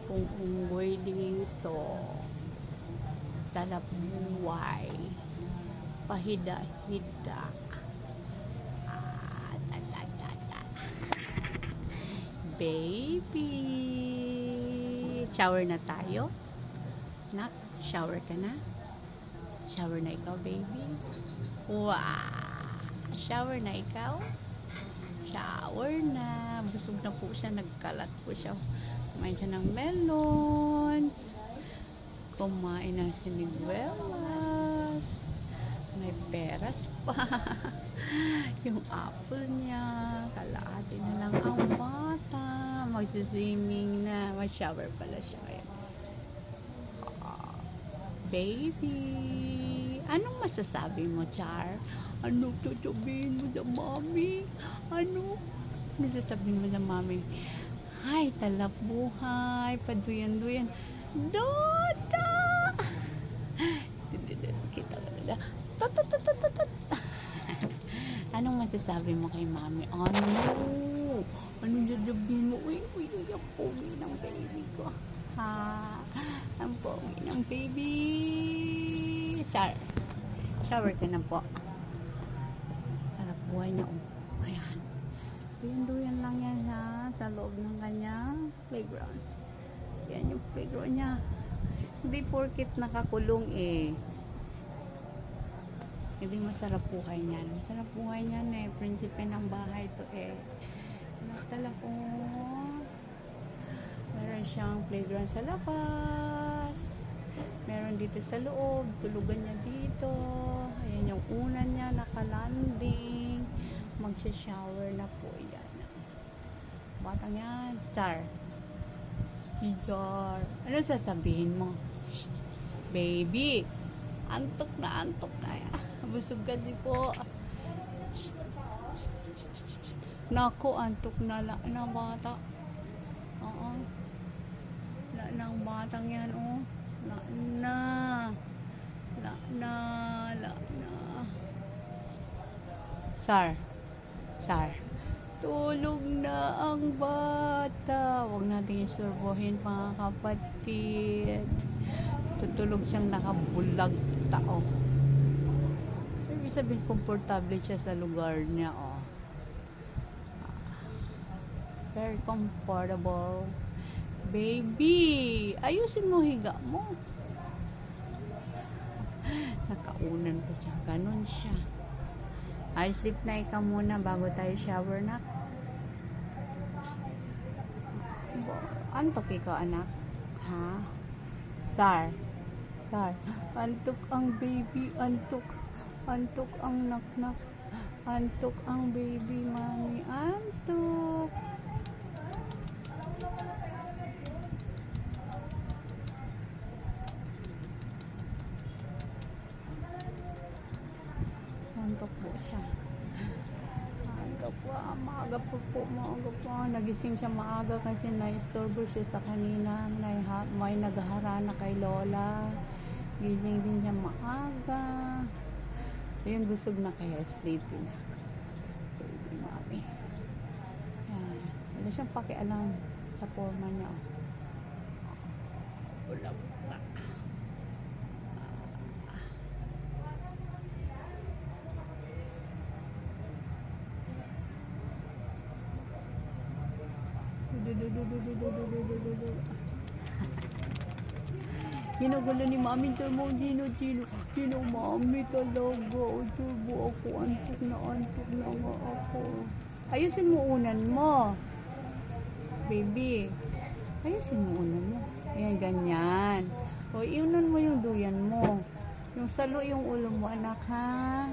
pong unggoy dito. Talapbuhay. Pahida-hida. Baby. Shower na tayo. Nak, shower ka na? Shower na ikaw, baby? Wow! Shower na ikaw? Shower na. Busog na po siya. Nagkalat po siya. Kumain siya ng melon. Kumain ng siniguelas. May peras pa. Yung apple niya. Kalahati na lang ang bata. Magsiswimming na. Mag-shower pala siya ngayon. Baby. Anong masasabi mo, Char? Ano sasabihin mo sa mami? Ano sasabihin mo sa mami? Hi, talapbuhay. Paduyan-duyan. Dota! Kita ka na. Anong masasabi mo kay mami? Anong sasabihin mo? Uy, ang pogi ng baby ko. Ha? Ang pogi ng baby. Char. Shower ka na po. Sarap buhay niya. Ayan. Duyan lang yan ha. Sa loob ng kanyang playground. Yan yung playground niya. Hindi porkit nakakulong eh. Hindi masarap buhay niyan. Masarap buhay niyan eh. Prinsipe ng bahay to eh. Natala po. Meron siyang playground sa labas. Meron dito sa loob. Tulugan niya dito. Ayan yung unan niya. Nakalanding. Magsha-shower na po yan. Batang yan. Char. Si Char. Ano sasabihin mo? Shh. Baby. Antok na. Busog ka di po. Shh. Naku, antok na bata. Oo. Ng batang yan, oh. Na. Sar. Tulog na ang bata. Huwag natin isurbohin, mga kapatid. Tutulog siyang nakabulag tao. Ibig sabihin, komportable siya sa lugar niya, oh. Very comfortable. Baby, ayusin mo higa mo. Nakaunan ko siya. Ganon siya. Ay, sleep na ikaw muna bago tayo shower na. Antok ikaw, anak. Ha? Sar. Antok ang baby. Antok ang nak. Antok ang baby, mami. Antok. Antok po siya. Antok po. Maaga po. Nagising siya maaga kasi na-istorbo siya sa kanina. May nagharana kay Lola. Gising din siya maaga. Ayun, busog na kaya. Sleepy na. Baby mami. Yan. Wala siyang pakialam sa forma niya. Wala po. Ginugulo ni mami mo, Gino, mami talaga. Turbo ako, antok na nga ako. Ayusin mo unan mo. Baby, ayusin mo unan mo. Ayan, ganyan. O, iunan mo yung duyan mo. Yung salo yung ulo mo, anak, ha?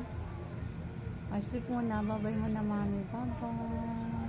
Sleep mo na, babay mo na, mami. Bye-bye.